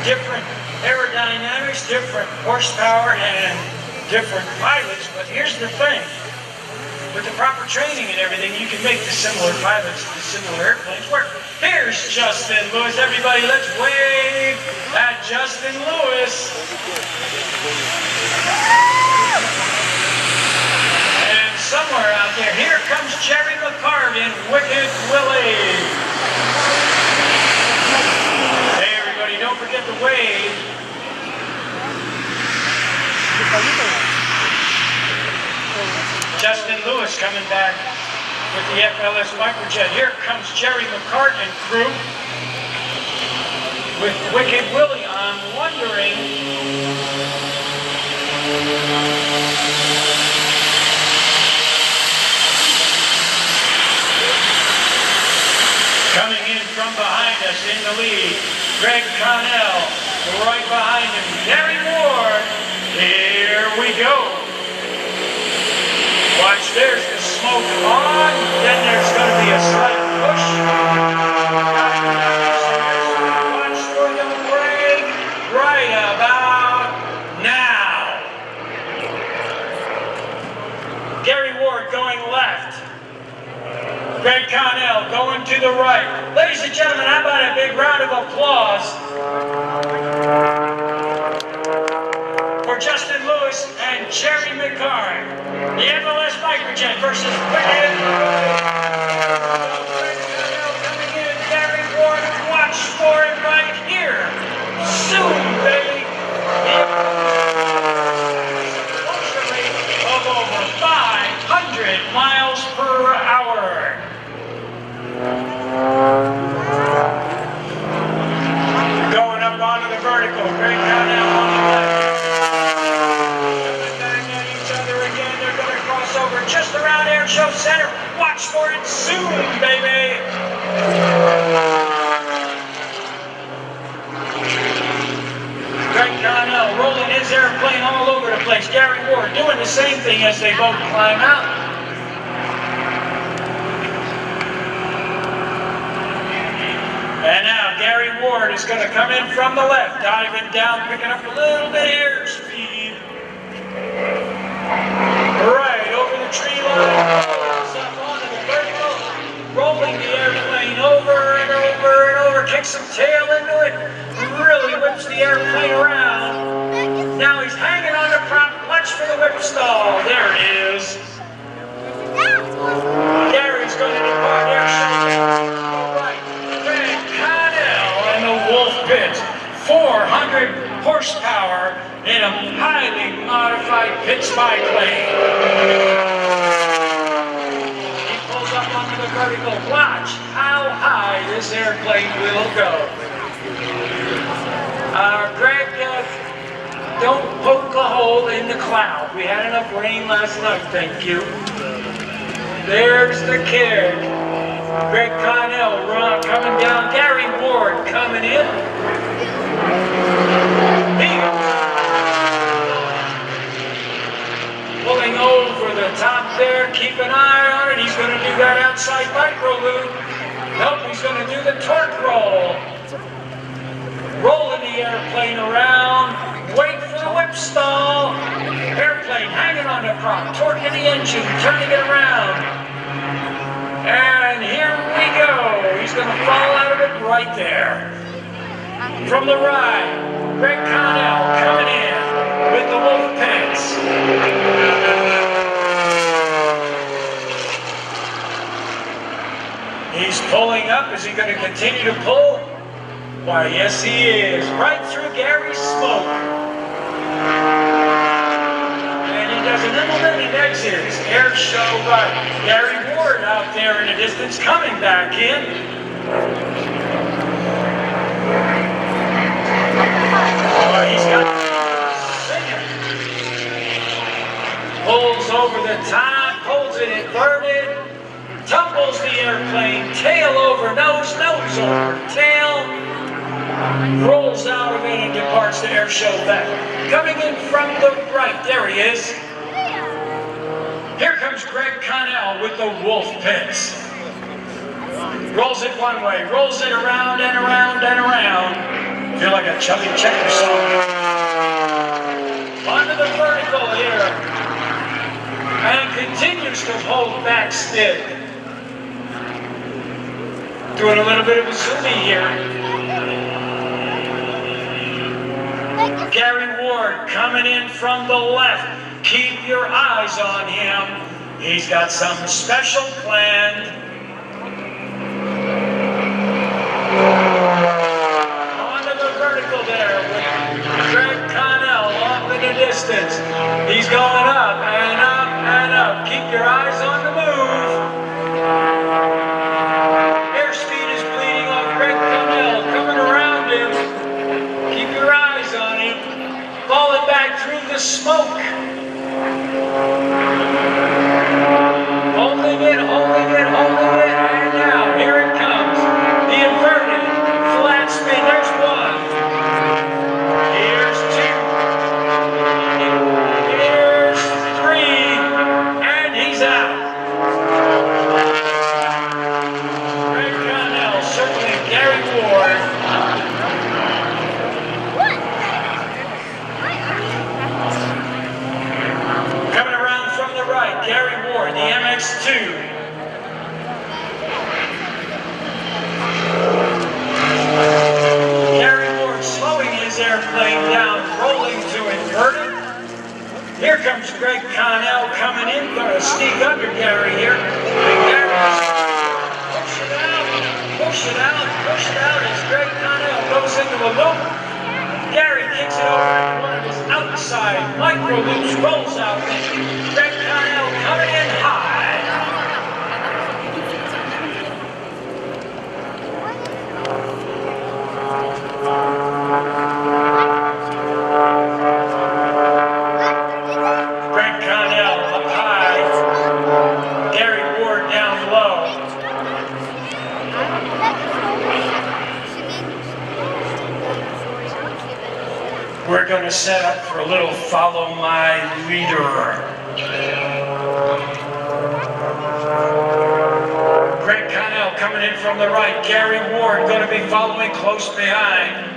different aerodynamics, different horsepower, and different pilots. But here's the thing. With the proper training and everything, you can make the similar pilots, the similar airplanes work. Here's Justin Lewis. Everybody, let's wave at Justin Lewis. And somewhere out there, here comes Jerry McCarvin, Wicked Willie. Hey, everybody, don't forget to wave. Justin Lewis coming back with the FLS microjet. Here comes Jerry McCart and crew with Wicked Willie. I'm wondering, coming in from behind us in the lead, Greg Connell. Right behind him, Gary Ward. Here we go. Watch, there's the smoke on, then there's going to be a slight push. Watch for the break right about now. Gary Ward going left. Greg Connell going to the right. Ladies and gentlemen, how about a big round of applause for Justin Lewis and Jerry McCart. The FLS microjet versus Wicked. Coming in, Gary Ward, watch for it right here. Soon, baby. Velocity of over 500 miles per hour. Going up onto the vertical, Greg Connell on the left. Over just around Airshow Center. Watch for it soon, baby. Greg Connell rolling his airplane all over the place. Gary Ward doing the same thing as they both climb out. And now Gary Ward is going to come in from the left, diving down, picking up a little bit of airspeed. Right over the tree line, up onto the vertical, rolling the airplane over and over and over, kicks some tail into it, really whips the airplane around. Now he's hanging on the prop, watch for the whip stall. There it is. Gary's going to depart Airshow. Right, Greg Connell and the Wolf Pit, 400 horsepower in a highly modified pitch biplane. He pulls up onto the vertical. Watch how high this airplane will go. Greg, don't poke a hole in the cloud. We had enough rain last night, thank you. There's the kid. Greg Connell coming down. Gary Ward coming in. Pulling over the top there, keep an eye on it. He's going to do that outside micro loop. Nope, he's going to do the torque roll. Rolling the airplane around, wait for the whip stall. Airplane hanging on the prop, torquing the engine, turning it around. And here we go. He's going to fall out of it right there. From the right, Greg Connell coming in with the Wolf Pits. He's pulling up. Is he going to continue to pull? Why, yes he is. Right through Gary's smoke. And he does a little bit and exits. Airshow right. Gary Ward out there in the distance coming back in. He's got singing. Pulls over the top, pulls it inverted, tumbles the airplane, tail over nose, nose over tail, rolls out of it and departs the Airshow back. Coming in from the right, there he is. Here comes Greg Connell with the Wolf Pits. Rolls it one way, rolls it around and around and around. Feel like a Chubby Checker song. Onto the vertical here. And continues to hold back stiff. Doing a little bit of a zoomie here. Gary Ward coming in from the left. Keep your eyes on him. He's got something special planned. Onto the vertical there with Greg Connell off in the distance. He's going up and up and up. Keep your eyes on the move. Airspeed is bleeding off Greg Connell. Coming around him. Keep your eyes on him. Falling back through the smoke. Holding it, and now here it comes. The inverted flat spin. There's one. Here's two. Here's three. And he's out. Greg Connell circling Gary Ward. Coming around from the right, Gary Ward, the MX-2. Airplane down, rolling to inverted. Here comes Greg Connell coming in, gonna sneak under Gary here. And Gary push it out as Greg Connell goes into a loop. Gary kicks it over into one of his outside micro loops, rolls out. Greg Connell coming in high. We're going to set up for a little follow my leader. Greg Connell coming in from the right. Gary Ward going to be following close behind.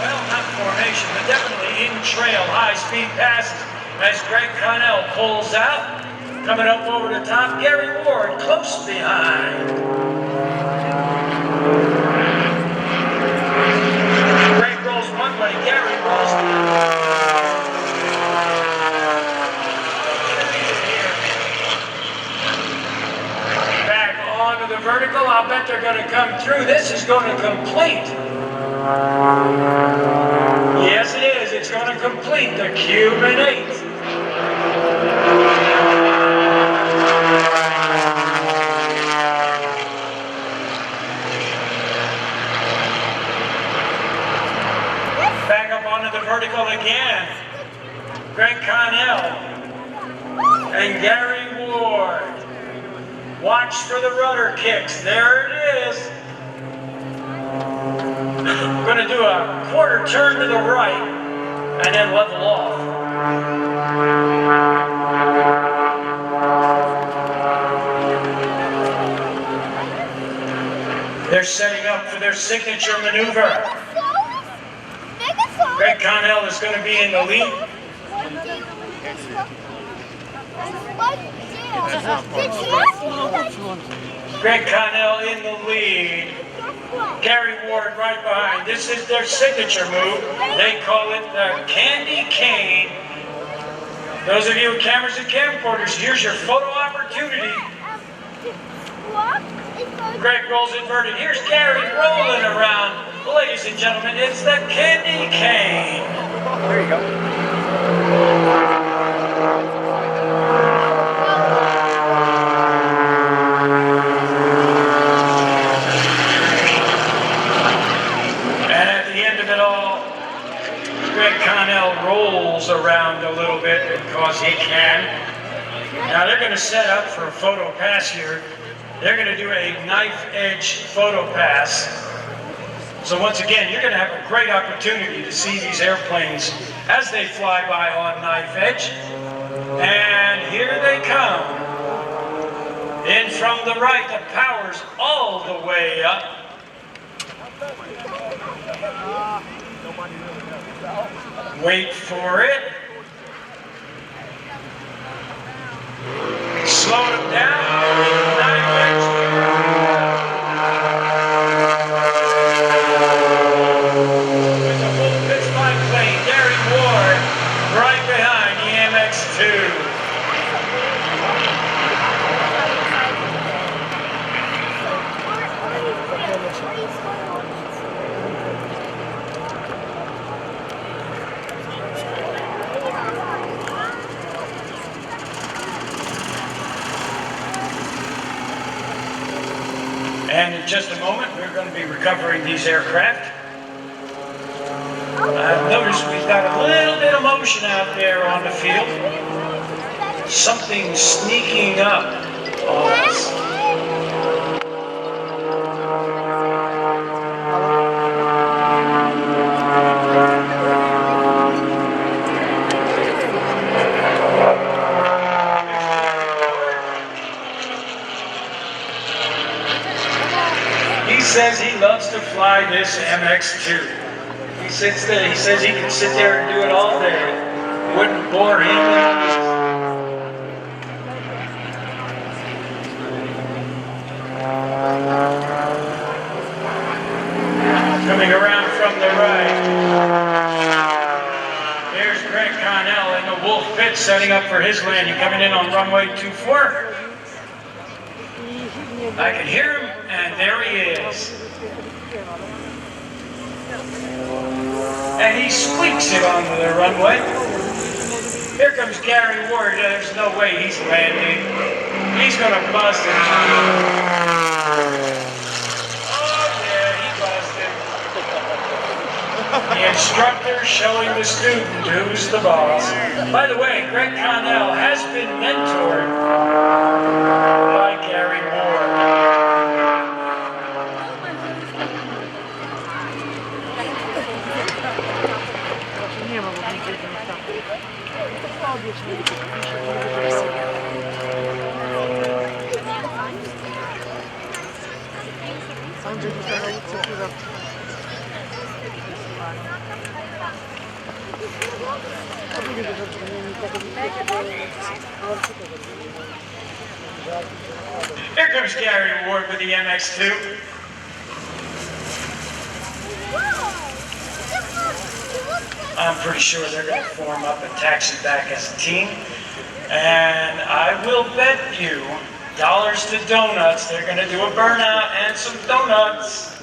Well, not formation, but definitely in trail, high-speed passes as Greg Connell pulls out. Coming up over the top, Gary Ward close behind. Greg rolls one way, Gary rolls the other. Back onto the vertical, I'll bet they're going to come through. This is going to complete. Yes, it is. It's going to complete the Cuban 8. Vertical again. Greg Connell and Gary Ward. Watch for the rudder kicks. There it is. We're going to do a quarter turn to the right and then level off. They're setting up for their signature maneuver. Greg Connell is going to be in the lead. Greg Connell in the lead. Gary Ward right behind. This is their signature move. They call it the candy cane. Those of you with cameras and camcorders, here's your photo opportunity. Greg rolls inverted. Here's Gary rolling around. Ladies and gentlemen, it's the candy cane. There you go. And at the end of it all, Greg Connell rolls around a little bit because he can. Now they're going to set up for a photo pass here. They're going to do a knife edge photo pass. So once again, you're going to have a great opportunity to see these airplanes as they fly by on knife edge. And here they come. In from the right, the power's all the way up. Wait for it. Slow him down. 9 minutes. With the full pitch biplane, Gary Ward right behind the MX2. And in just a moment, we're going to be recovering these aircraft. I've noticed we've got a little bit of motion out there on the field. Something sneaking up on us. He says he loves to fly this MX2. He says he can sit there and do it all day. It wouldn't bore him. Coming around from the right. There's Greg Connell in the Wolf pit setting up for his landing, coming in on runway 24. I can hear him, and there he is. And he squeaks it onto the runway. Here comes Gary Ward. There's no way he's landing. He's going to bust it. Oh, yeah, he busted. The instructor showing the student who's the boss. By the way, Greg Connell has been mentored by Gary Ward. Here comes Gary Ward with the MX2. I'm pretty sure they're going to form up and taxi back as a team. And I will bet you dollars to donuts they're going to do a burnout and some donuts.